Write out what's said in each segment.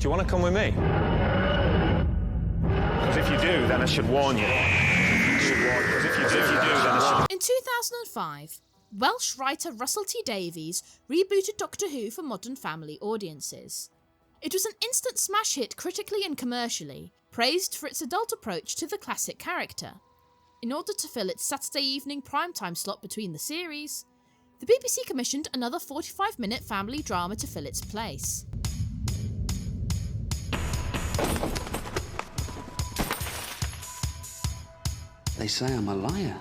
Do you want to come with me? Because if you do, then I should warn you. In 2005, Welsh writer Russell T Davies rebooted Doctor Who for modern family audiences. It was an instant smash hit critically and commercially, praised for its adult approach to the classic character. In order to fill its Saturday evening primetime slot between the series, the BBC commissioned another 45-minute family drama to fill its place. They say I'm a liar.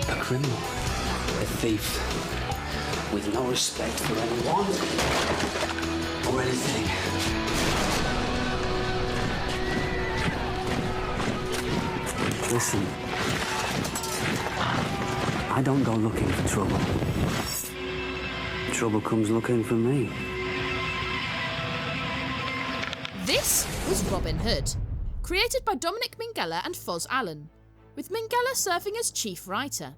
A criminal. A thief. With no respect for anyone or anything. Listen. I don't go looking for trouble. Trouble comes looking for me. This was Robin Hood, created by Dominic Minghella and Foz Allen, with Minghella serving as chief writer.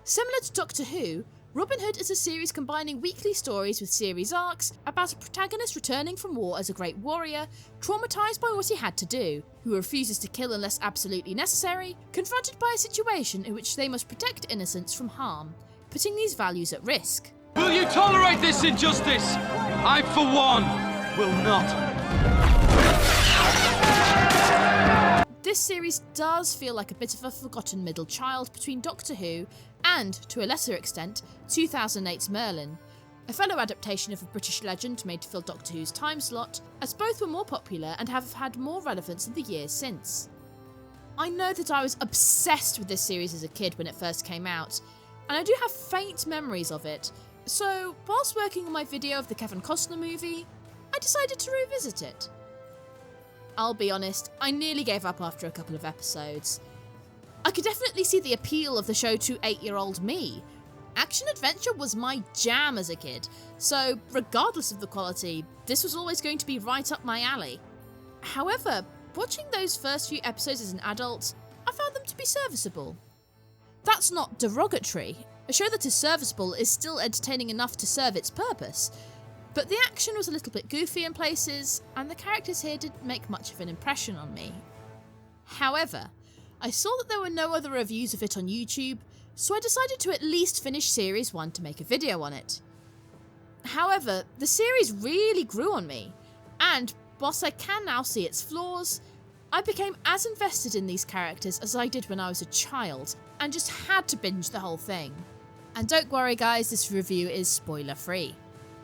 Similar to Doctor Who, Robin Hood is a series combining weekly stories with series arcs about a protagonist returning from war as a great warrior, traumatised by what he had to do, who refuses to kill unless absolutely necessary, confronted by a situation in which they must protect innocents from harm, putting these values at risk. Will you tolerate this injustice? I, for one, will not. This series does feel like a bit of a forgotten middle child between Doctor Who and, to a lesser extent, 2008's Merlin, a fellow adaptation of a British legend made to fill Doctor Who's time slot, as both were more popular and have had more relevance in the years since. I know that I was obsessed with this series as a kid when it first came out, and I do have faint memories of it, so whilst working on my video of the Kevin Costner movie, I decided to revisit it. I'll be honest, I nearly gave up after a couple of episodes. I could definitely see the appeal of the show to 8-year-old me. Action-adventure was my jam as a kid, so regardless of the quality, this was always going to be right up my alley. However, watching those first few episodes as an adult, I found them to be serviceable. That's not derogatory. A show that is serviceable is still entertaining enough to serve its purpose, but the action was a little bit goofy in places, and the characters here didn't make much of an impression on me. However, I saw that there were no other reviews of it on YouTube, so I decided to at least finish Series 1 to make a video on it. However, the series really grew on me, and whilst I can now see its flaws, I became as invested in these characters as I did when I was a child, and just had to binge the whole thing. And don't worry guys, this review is spoiler free.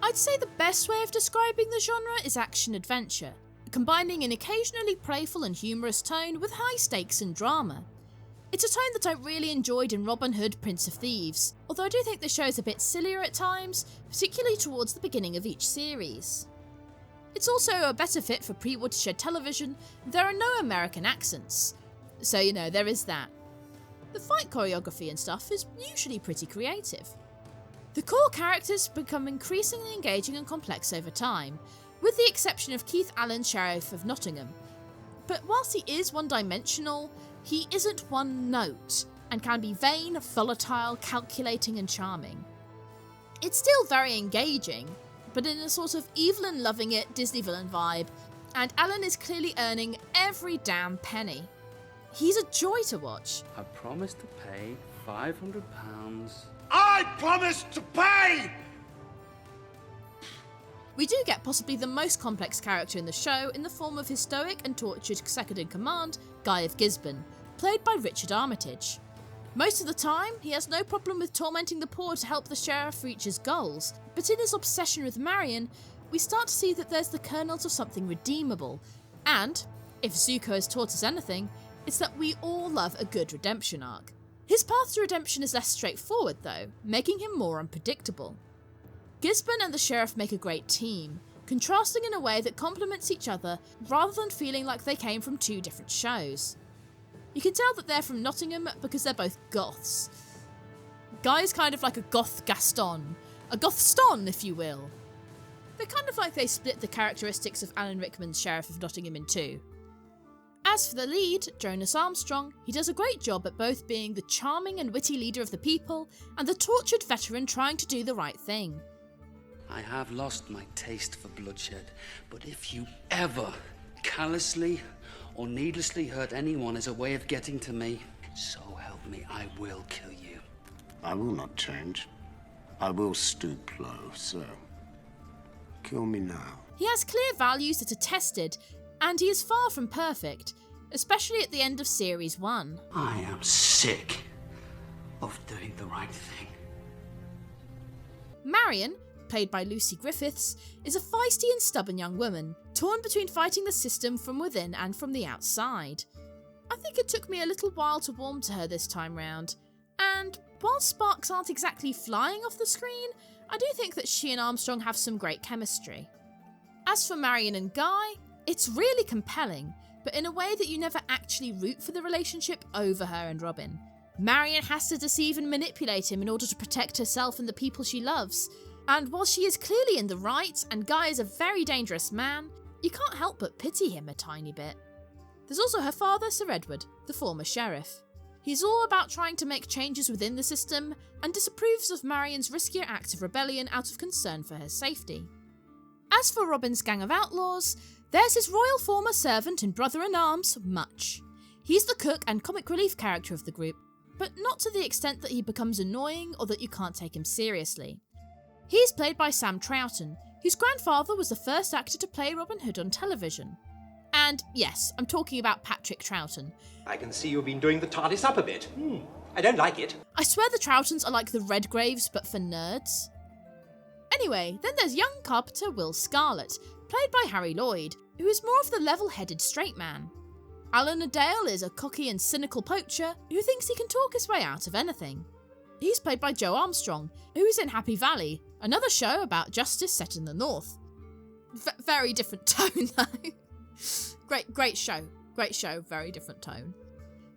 I'd say the best way of describing the genre is action-adventure, combining an occasionally playful and humorous tone with high stakes and drama. It's a tone that I really enjoyed in Robin Hood, Prince of Thieves, although I do think the show is a bit sillier at times, particularly towards the beginning of each series. It's also a better fit for pre-Watershed television. There are no American accents, so there is that. The fight choreography and stuff is usually pretty creative. The core characters become increasingly engaging and complex over time, with the exception of Keith Allen, Sheriff of Nottingham. But whilst he is one-dimensional, he isn't one note, and can be vain, volatile, calculating and charming. It's still very engaging, but in a sort of evil and loving it Disney villain vibe, and Allen is clearly earning every damn penny. He's a joy to watch. I promised to pay £500. I promise to pay! We do get possibly the most complex character in the show in the form of his stoic and tortured second-in-command, Guy of Gisborne, played by Richard Armitage. Most of the time, he has no problem with tormenting the poor to help the sheriff reach his goals, but in his obsession with Marion, we start to see that there's the kernels of something redeemable, and, if Zuko has taught us anything, it's that we all love a good redemption arc. His path to redemption is less straightforward though, making him more unpredictable. Gisborne and the sheriff make a great team, contrasting in a way that complements each other rather than feeling like they came from two different shows. You can tell that they're from Nottingham because they're both goths. Guy's kind of like a goth Gaston, a gothston if you will. They're kind of like they split the characteristics of Alan Rickman's Sheriff of Nottingham in two. As for the lead, Jonas Armstrong, he does a great job at both being the charming and witty leader of the people and the tortured veteran trying to do the right thing. I have lost my taste for bloodshed, but if you ever callously or needlessly hurt anyone as a way of getting to me, so help me, I will kill you. I will not change. I will stoop low, so kill me now. He has clear values that are tested, and he is far from perfect, especially at the end of Series 1. I am sick of doing the right thing. Marion, played by Lucy Griffiths, is a feisty and stubborn young woman, torn between fighting the system from within and from the outside. I think it took me a little while to warm to her this time round, and while sparks aren't exactly flying off the screen, I do think that she and Armstrong have some great chemistry. As for Marion and Guy, it's really compelling, but in a way that you never actually root for the relationship over her and Robin. Marion has to deceive and manipulate him in order to protect herself and the people she loves, and while she is clearly in the right and Guy is a very dangerous man, you can't help but pity him a tiny bit. There's also her father, Sir Edward, the former sheriff. He's all about trying to make changes within the system and disapproves of Marion's riskier acts of rebellion out of concern for her safety. As for Robin's gang of outlaws, there's his royal former servant and brother-in-arms, Much. He's the cook and comic relief character of the group, but not to the extent that he becomes annoying or that you can't take him seriously. He's played by Sam Troughton, whose grandfather was the first actor to play Robin Hood on television. And yes, I'm talking about Patrick Troughton. I can see you've been doing the TARDIS up a bit. I don't like it. I swear the Troughtons are like the Redgraves, but for nerds. Anyway, then there's young carpenter Will Scarlett, played by Harry Lloyd, who is more of the level-headed straight man. Alan Adale is a cocky and cynical poacher who thinks he can talk his way out of anything. He's played by Joe Armstrong, who is in Happy Valley, another show about justice set in the North. Very different tone though. Great show, very different tone.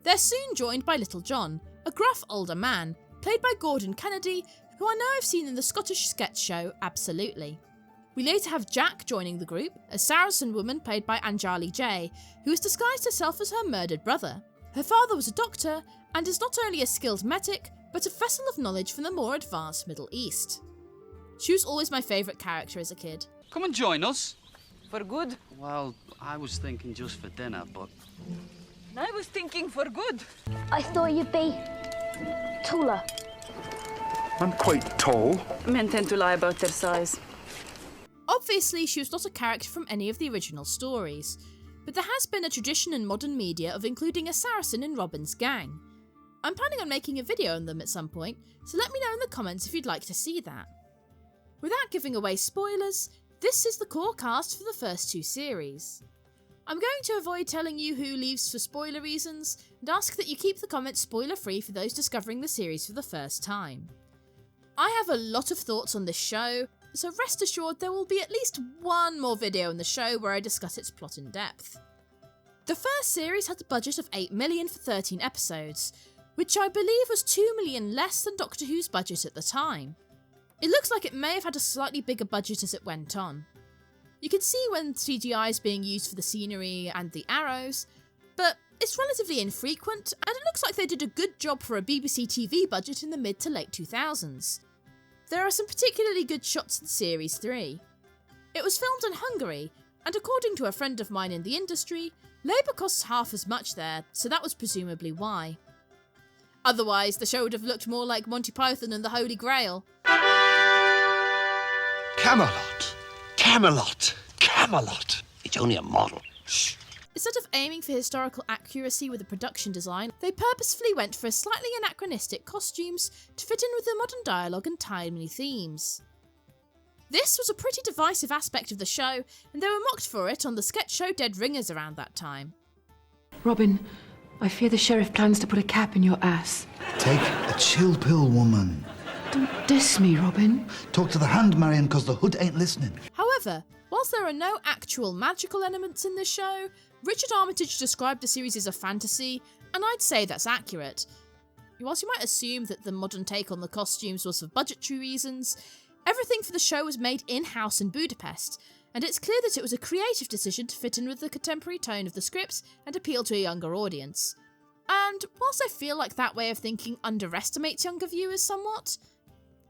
They're soon joined by Little John, a gruff older man, played by Gordon Kennedy, who I know I've seen in the Scottish sketch show Absolutely. We later have Jack joining the group, a Saracen woman played by Anjali J, who has disguised herself as her murdered brother. Her father was a doctor, and is not only a skilled medic, but a vessel of knowledge from the more advanced Middle East. She was always my favourite character as a kid. Come and join us. For good? Well, I was thinking just for dinner, but... I was thinking for good. I thought you'd be taller. I'm quite tall. Men tend to lie about their size. Obviously, she was not a character from any of the original stories, but there has been a tradition in modern media of including a Saracen in Robin's gang. I'm planning on making a video on them at some point, so let me know in the comments if you'd like to see that. Without giving away spoilers, this is the core cast for the first two series. I'm going to avoid telling you who leaves for spoiler reasons, and ask that you keep the comments spoiler-free for those discovering the series for the first time. I have a lot of thoughts on this show, so rest assured there will be at least one more video in the show where I discuss its plot in depth. The first series had a budget of $8 million for 13 episodes, which I believe was $2 million less than Doctor Who's budget at the time. It looks like it may have had a slightly bigger budget as it went on. You can see when CGI is being used for the scenery and the arrows, but it's relatively infrequent, and it looks like they did a good job for a BBC TV budget in the mid to late 2000s. There are some particularly good shots in Series 3. It was filmed in Hungary, and according to a friend of mine in the industry, labour costs half as much there, so that was presumably why. Otherwise, the show would have looked more like Monty Python and the Holy Grail. Camelot! Camelot! Camelot! It's only a model. Shh. Instead of aiming for historical accuracy with the production design, they purposefully went for slightly anachronistic costumes to fit in with the modern dialogue and timely themes. This was a pretty divisive aspect of the show, and they were mocked for it on the sketch show Dead Ringers around that time. Robin, I fear the sheriff plans to put a cap in your ass. Take a chill pill, woman. Don't diss me, Robin. Talk to the hand, Marion, because the hood ain't listening. However, whilst there are no actual magical elements in this show, Richard Armitage described the series as a fantasy, and I'd say that's accurate. Whilst you might assume that the modern take on the costumes was for budgetary reasons, everything for the show was made in-house in Budapest, and it's clear that it was a creative decision to fit in with the contemporary tone of the scripts and appeal to a younger audience. And whilst I feel like that way of thinking underestimates younger viewers somewhat,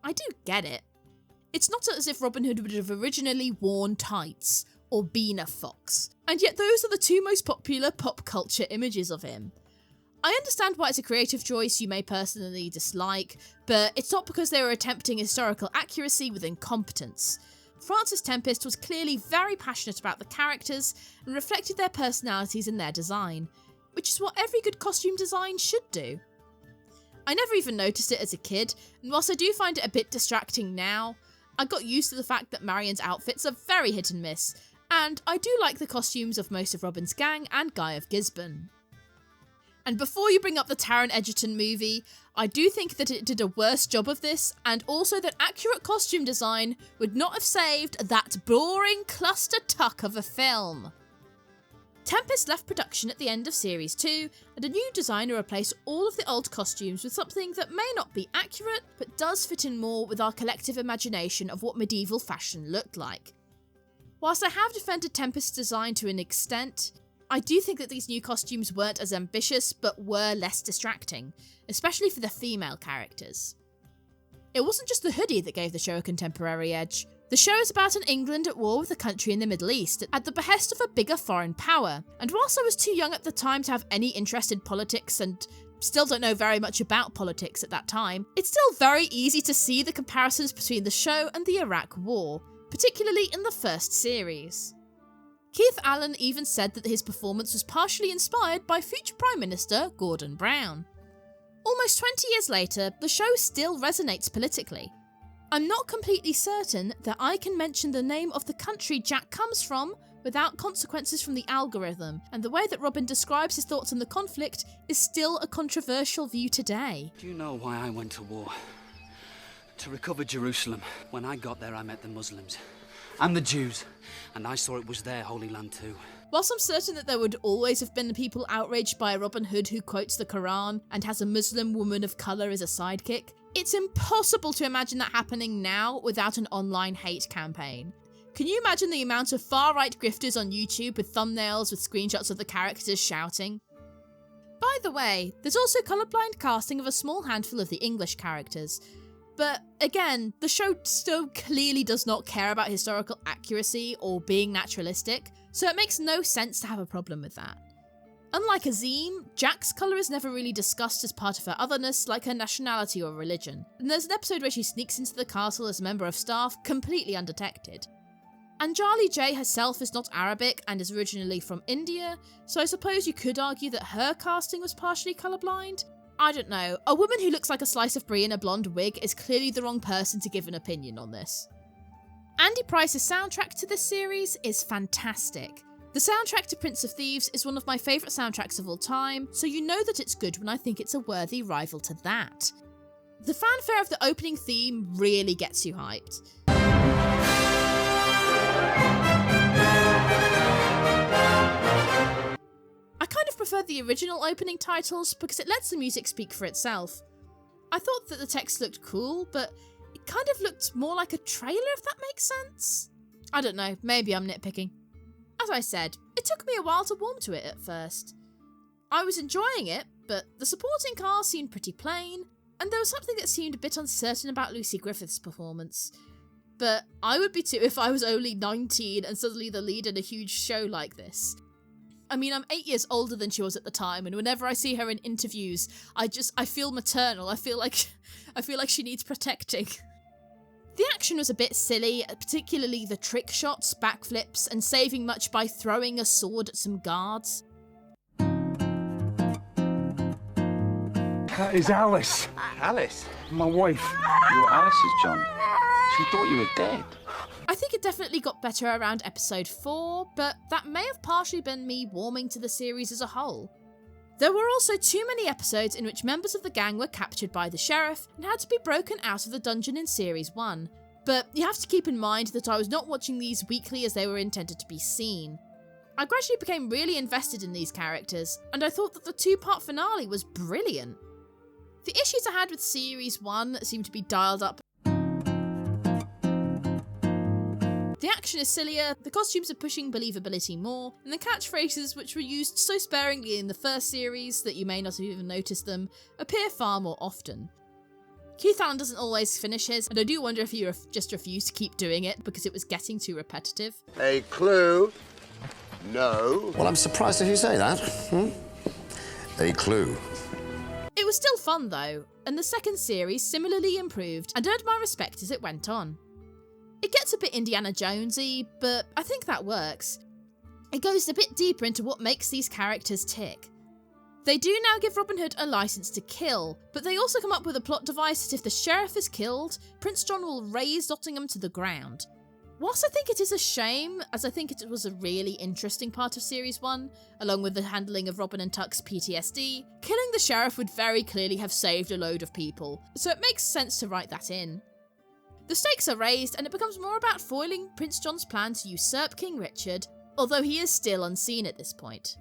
I do get it. It's not as if Robin Hood would have originally worn tights or been a fox, and yet those are the two most popular pop culture images of him. I understand why it's a creative choice you may personally dislike, but it's not because they were attempting historical accuracy with incompetence. Francis Tempest was clearly very passionate about the characters and reflected their personalities in their design, which is what every good costume design should do. I never even noticed it as a kid, and whilst I do find it a bit distracting now, I got used to the fact that Marion's outfits are very hit and miss, and I do like the costumes of most of Robin's gang and Guy of Gisborne. And before you bring up the Taron Egerton movie, I do think that it did a worse job of this, and also that accurate costume design would not have saved that boring cluster tuck of a film. Tempest left production at the end of Series 2, and a new designer replaced all of the old costumes with something that may not be accurate, but does fit in more with our collective imagination of what medieval fashion looked like. Whilst I have defended Tempest's design to an extent, I do think that these new costumes weren't as ambitious, but were less distracting, especially for the female characters. It wasn't just the hoodie that gave the show a contemporary edge. The show is about an England at war with a country in the Middle East, at the behest of a bigger foreign power, and whilst I was too young at the time to have any interest in politics and still don't know very much about politics at that time, it's still very easy to see the comparisons between the show and the Iraq War, particularly in the first series. Keith Allen even said that his performance was partially inspired by future Prime Minister Gordon Brown. Almost 20 years later, the show still resonates politically. I'm not completely certain that I can mention the name of the country Jack comes from without consequences from the algorithm, and the way that Robin describes his thoughts on the conflict is still a controversial view today. Do you know why I went to war? To recover Jerusalem. When I got there, I met the Muslims and the Jews, and I saw it was their Holy Land too. Whilst I'm certain that there would always have been people outraged by a Robin Hood who quotes the Quran and has a Muslim woman of colour as a sidekick, it's impossible to imagine that happening now without an online hate campaign. Can you imagine the amount of far-right grifters on YouTube with thumbnails with screenshots of the characters shouting? By the way, there's also colourblind casting of a small handful of the English characters. But again, the show still clearly does not care about historical accuracy or being naturalistic, so it makes no sense to have a problem with that. Unlike Azim, Jack's colour is never really discussed as part of her otherness, like her nationality or religion, and there's an episode where she sneaks into the castle as a member of staff, completely undetected. Anjali J herself is not Arabic and is originally from India, so I suppose you could argue that her casting was partially colourblind. I don't know, a woman who looks like a slice of brie in a blonde wig is clearly the wrong person to give an opinion on this. Andy Price's soundtrack to this series is fantastic. The soundtrack to Prince of Thieves is one of my favourite soundtracks of all time, so you know that it's good when I think it's a worthy rival to that. The fanfare of the opening theme really gets you hyped. I kind of prefer the original opening titles because it lets the music speak for itself. I thought that the text looked cool, but it kind of looked more like a trailer, if that makes sense. I don't know, maybe I'm nitpicking. As I said, it took me a while to warm to it at first. I was enjoying it, but the supporting cast seemed pretty plain, and there was something that seemed a bit uncertain about Lucy Griffith's performance. But I would be too if I was only 19 and suddenly the lead in a huge show like this. I mean, I'm 8 years older than she was at the time, and whenever I see her in interviews, I feel maternal. I feel like she needs protecting. The action was a bit silly, particularly the trick shots, backflips, and saving much by throwing a sword at some guards. That is Alice. Alice? My wife. You're Alice's John. She thought you were dead. I think it definitely got better around episode 4, but that may have partially been me warming to the series as a whole. There were also too many episodes in which members of the gang were captured by the sheriff and had to be broken out of the dungeon in Series 1. But you have to keep in mind that I was not watching these weekly as they were intended to be seen. I gradually became really invested in these characters, and I thought that the 2-part finale was brilliant. The issues I had with Series 1 seemed to be dialed up. The action is sillier, the costumes are pushing believability more, and the catchphrases, which were used so sparingly in the first series that you may not have even noticed them, appear far more often. Keith Allen doesn't always finish his, and I do wonder if he just refused to keep doing it because it was getting too repetitive. A clue? No. Well, I'm surprised if you say that. A clue. It was still fun though, and the second series similarly improved and earned my respect as it went on. It gets a bit Indiana Jonesy, but I think that works. It goes a bit deeper into what makes these characters tick. They do now give Robin Hood a license to kill, but they also come up with a plot device that if the sheriff is killed, Prince John will raze Nottingham to the ground. Whilst I think it is a shame, as I think it was a really interesting part of Series 1, along with the handling of Robin and Tuck's PTSD, killing the sheriff would very clearly have saved a load of people, so it makes sense to write that in. The stakes are raised and it becomes more about foiling Prince John's plan to usurp King Richard, although he is still unseen at this point.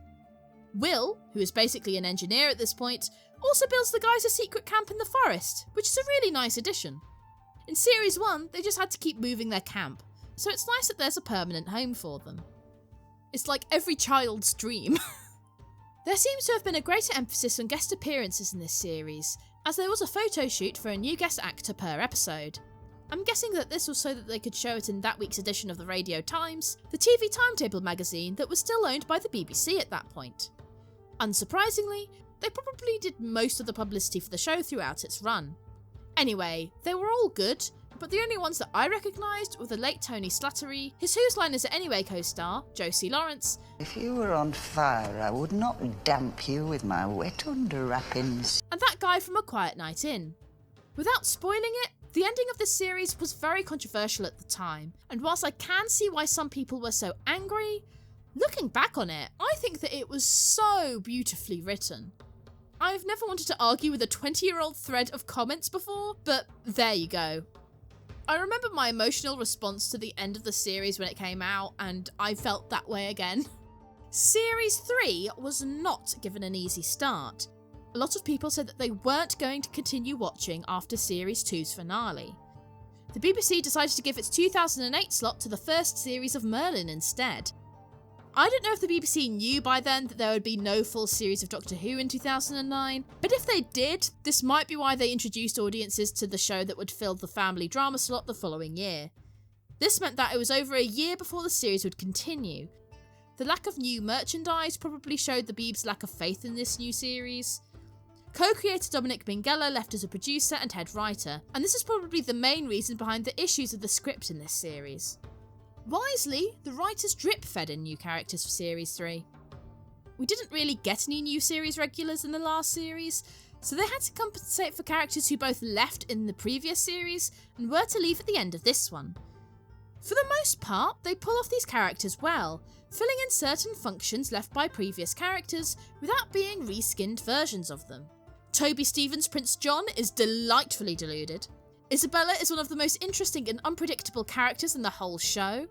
Will, who is basically an engineer at this point, also builds the guys a secret camp in the forest, which is a really nice addition. In Series 1, they just had to keep moving their camp, so it's nice that there's a permanent home for them. It's like every child's dream. There seems to have been a greater emphasis on guest appearances in this series, as there was a photo shoot for a new guest actor per episode. I'm guessing that this was so that they could show it in that week's edition of the Radio Times, the TV timetable magazine that was still owned by the BBC at that point. Unsurprisingly, they probably did most of the publicity for the show throughout its run. Anyway, they were all good, but the only ones that I recognised were the late Tony Slattery, his Whose Line Is It Anyway co-star, Josie Lawrence. If you were on fire, I would not damp you with my wet under-wrappings. And that guy from A Quiet Night In. Without spoiling it, the ending of this series was very controversial at the time, and whilst I can see why some people were so angry, looking back on it, I think that it was so beautifully written. I've never wanted to argue with a 20-year-old thread of comments before, but there you go. I remember my emotional response to the end of the series when it came out, and I felt that way again. Series 3 was not given an easy start. A lot of people said that they weren't going to continue watching after Series 2's finale. The BBC decided to give its 2008 slot to the first series of Merlin instead. I don't know if the BBC knew by then that there would be no full series of Doctor Who in 2009, but if they did, this might be why they introduced audiences to the show that would fill the family drama slot the following year. This meant that it was over a year before the series would continue. The lack of new merchandise probably showed the Beebs' lack of faith in this new series. Co-creator Dominic Minghella left as a producer and head writer, and this is probably the main reason behind the issues of the script in this series. Wisely, the writers drip-fed in new characters for Series 3. We didn't really get any new series regulars in the last series, so they had to compensate for characters who both left in the previous series and were to leave at the end of this one. For the most part, they pull off these characters well, filling in certain functions left by previous characters without being reskinned versions of them. Toby Stephens' Prince John is delightfully deluded. Isabella is one of the most interesting and unpredictable characters in the whole show.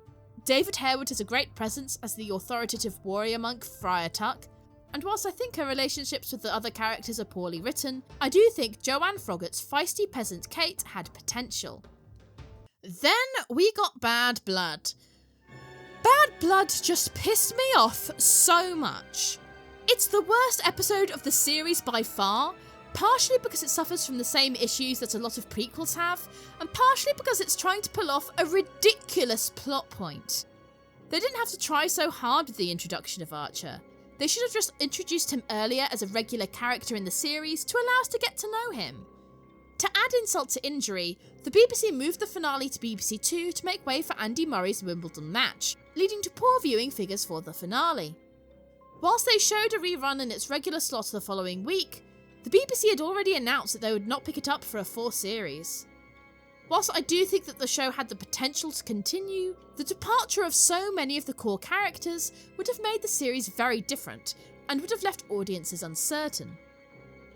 David Harewood has a great presence as the authoritative warrior monk Friar Tuck, and whilst I think her relationships with the other characters are poorly written, I do think Joanne Froggatt's feisty peasant Kate had potential. Then we got Bad Blood. Bad Blood just pissed me off so much. It's the worst episode of the series by far, partially because it suffers from the same issues that a lot of prequels have, and partially because it's trying to pull off a ridiculous plot point. They didn't have to try so hard with the introduction of Archer. They should have just introduced him earlier as a regular character in the series to allow us to get to know him. To add insult to injury, the BBC moved the finale to BBC Two to make way for Andy Murray's Wimbledon match, leading to poor viewing figures for the finale. Whilst they showed a rerun in its regular slot the following week, the BBC had already announced that they would not pick it up for a fourth series. Whilst I do think that the show had the potential to continue, the departure of so many of the core characters would have made the series very different, and would have left audiences uncertain.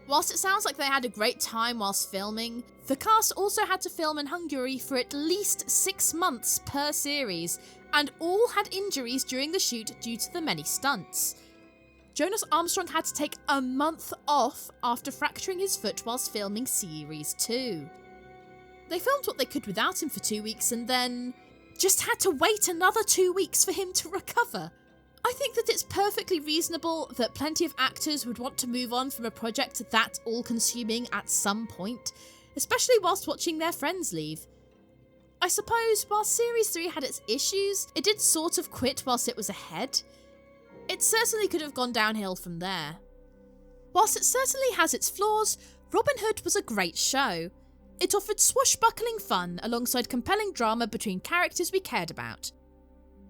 Whilst it sounds like they had a great time whilst filming, the cast also had to film in Hungary for at least 6 months per series, and all had injuries during the shoot due to the many stunts. Jonas Armstrong had to take a month off after fracturing his foot whilst filming Series 2. They filmed what they could without him for 2 weeks and then just had to wait another 2 weeks for him to recover. I think that it's perfectly reasonable that plenty of actors would want to move on from a project that all-consuming at some point, especially whilst watching their friends leave. I suppose while Series 3 had its issues, it did sort of quit whilst it was ahead. It certainly could have gone downhill from there. Whilst it certainly has its flaws, Robin Hood was a great show. It offered swashbuckling fun alongside compelling drama between characters we cared about.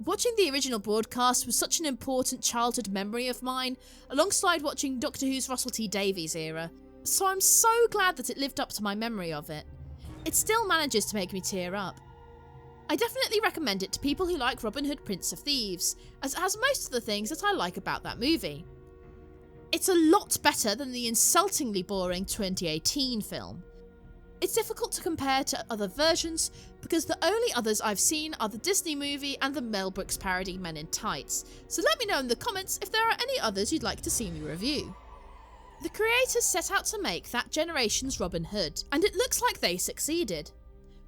Watching the original broadcast was such an important childhood memory of mine, alongside watching Doctor Who's Russell T Davies era, so I'm so glad that it lived up to my memory of it. It still manages to make me tear up. I definitely recommend it to people who like Robin Hood Prince of Thieves, as it has most of the things that I like about that movie. It's a lot better than the insultingly boring 2018 film. It's difficult to compare to other versions because the only others I've seen are the Disney movie and the Mel Brooks parody Men in Tights, so let me know in the comments if there are any others you'd like to see me review. The creators set out to make that generation's Robin Hood, and it looks like they succeeded.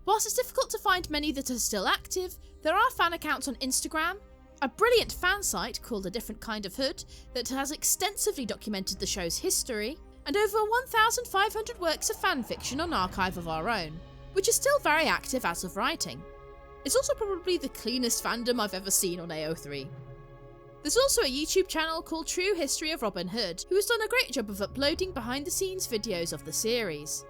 Whilst it's difficult to find many that are still active, there are fan accounts on Instagram, a brilliant fan site called A Different Kind of Hood that has extensively documented the show's history, and over 1,500 works of fanfiction on Archive of Our Own, which is still very active as of writing. It's also probably the cleanest fandom I've ever seen on AO3. There's also a YouTube channel called True History of Robin Hood, who has done a great job of uploading behind the scenes videos of the series.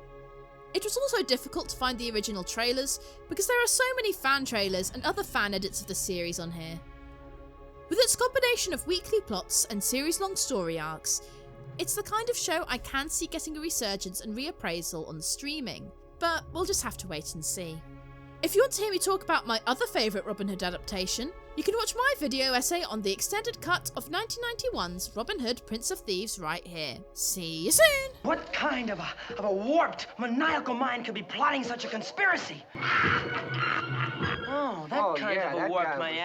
It was also difficult to find the original trailers because there are so many fan trailers and other fan edits of the series on here. With its combination of weekly plots and series-long story arcs, it's the kind of show I can see getting a resurgence and reappraisal on streaming, but we'll just have to wait and see. If you want to hear me talk about my other favourite Robin Hood adaptation, you can watch my video essay on the extended cut of 1991's Robin Hood Prince of Thieves right here. See you soon! What kind of a warped, maniacal mind could be plotting such a conspiracy? Oh, that kind of a warped, maniacal...